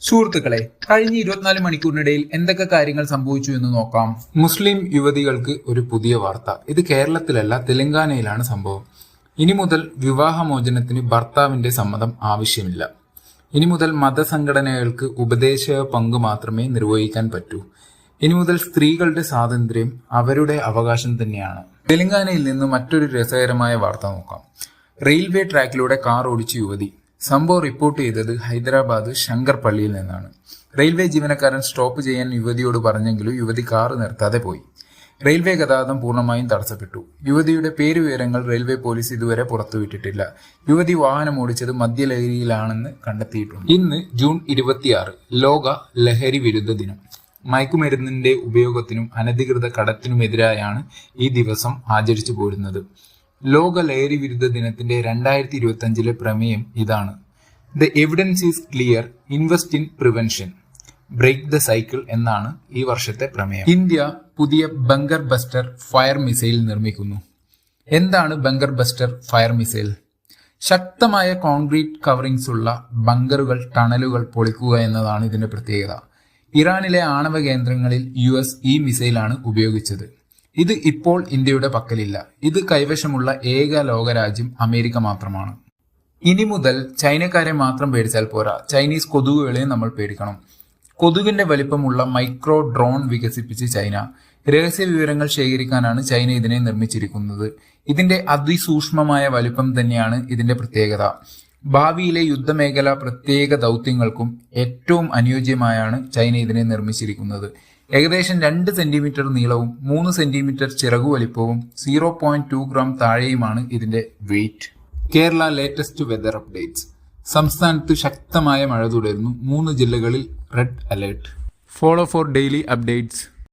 സുഹൃത്തുക്കളെ, കഴിഞ്ഞ 24 മണിക്കൂറിനിടയിൽ എന്തൊക്കെ കാര്യങ്ങൾ സംഭവിച്ചു എന്ന് നോക്കാം. മുസ്ലിം യുവതികൾക്ക് ഒരു പുതിയ വാർത്ത. ഇത് കേരളത്തിലല്ല, തെലങ്കാനയിലാണ് സംഭവം. ഇനി മുതൽ വിവാഹമോചനത്തിന് ഭർത്താവിന്റെ സമ്മതം ആവശ്യമില്ല. ഇനി മുതൽ മതസംഘടനകൾക്ക് ഉപദേശക പങ്ക് മാത്രമേ നിർവഹിക്കാൻ പറ്റൂ. ഇനി മുതൽ സ്ത്രീകളുടെ സ്വാതന്ത്ര്യം അവരുടെ അവകാശം തന്നെയാണ്. തെലങ്കാനയിൽ നിന്ന് മറ്റൊരു രസകരമായ വാർത്ത നോക്കാം. റെയിൽവേ ട്രാക്കിലൂടെ കാർ ഓടിച്ച യുവതി. സംഭവം റിപ്പോർട്ട് ചെയ്തത് ഹൈദരാബാദ് ശങ്കർ പള്ളിയിൽ നിന്നാണ്. റെയിൽവേ ജീവനക്കാരൻ സ്റ്റോപ്പ് ചെയ്യാൻ യുവതിയോട് പറഞ്ഞെങ്കിലും യുവതി കാർ നിർത്താതെ പോയി. റെയിൽവേ ഗതാഗതം പൂർണ്ണമായും തടസ്സപ്പെട്ടു. യുവതിയുടെ പേരുവിവരങ്ങൾ റെയിൽവേ പോലീസ് ഇതുവരെ പുറത്തുവിട്ടിട്ടില്ല. യുവതി വാഹനം ഓടിച്ചത് മദ്യലഹരിയിലാണെന്ന് കണ്ടെത്തിയിട്ടുണ്ട്. ഇന്ന് ജൂൺ 26 ലോക ലഹരി വിരുദ്ധ ദിനം. മയക്കുമരുന്നിന്റെ ഉപയോഗത്തിനും അനധികൃത കടത്തിനുമെതിരായാണ് ഈ ദിവസം ആചരിച്ചു പോരുന്നത്. ലോക ലഹരി വിരുദ്ധ ദിനത്തിന്റെ 2025 പ്രമേയം ഇതാണ്: the evidence is clear, invest in prevention, break the cycle എന്നാണ് ഈ വർഷത്തെ പ്രമേയം. ഇന്ത്യ പുതിയ ബങ്കർ ബസ്റ്റർ ഫയർ മിസൈൽ നിർമ്മിക്കുന്നു. എന്താണ് ബങ്കർ ബസ്റ്റർ ഫയർ മിസൈൽ? ശക്തമായ കോൺക്രീറ്റ് കവറിംഗ്സ് ഉള്ള ബങ്കറുകൾ, ടണലുകൾ പൊളിക്കുക എന്നതാണ് ഇതിന്റെ പ്രത്യേകത. ഇറാനിലെ ആണവ കേന്ദ്രങ്ങളിൽ US ഈ മിസൈലാണ് ഉപയോഗിച്ചത്. ഇത് ഇപ്പോൾ ഇന്ത്യയുടെ പക്കലില്ല. ഇത് കൈവശമുള്ള ഏക ലോകരാജ്യം അമേരിക്ക മാത്രമാണ്. ഇനി മുതൽ ചൈനക്കാരെ മാത്രം പേടിച്ചാൽ പോരാ, ചൈനീസ് കൊതുകുകളെയും നമ്മൾ പേടിക്കണം. കൊതുകിന്റെ വലിപ്പമുള്ള മൈക്രോ ഡ്രോൺ വികസിപ്പിച്ച് ചൈന. രഹസ്യ വിവരങ്ങൾ ശേഖരിക്കാനാണ് ചൈന ഇതിനെ നിർമ്മിച്ചിരിക്കുന്നത്. ഇതിന്റെ അതിസൂക്ഷ്മമായ വലിപ്പം തന്നെയാണ് ഇതിന്റെ പ്രത്യേകത. ഭാവിയിലെ യുദ്ധമേഖല പ്രത്യേക ദൗത്യങ്ങൾക്കും ഏറ്റവും അനുയോജ്യമായാണ് ചൈന ഇതിനെ നിർമ്മിച്ചിരിക്കുന്നത്. ഏകദേശം 2 സെന്റിമീറ്റർ നീളവും 3 സെന്റിമീറ്റർ ചിറകു വലിപ്പവും 0.2 ഗ്രാം താഴെയുമാണ് ഇതിന്റെ weight. Kerala latest weather updates. സംസ്ഥാനത്ത് ശക്തമായ മഴ തുടരുന്നു. 3 ജില്ലകളിൽ red alert. Follow for daily updates.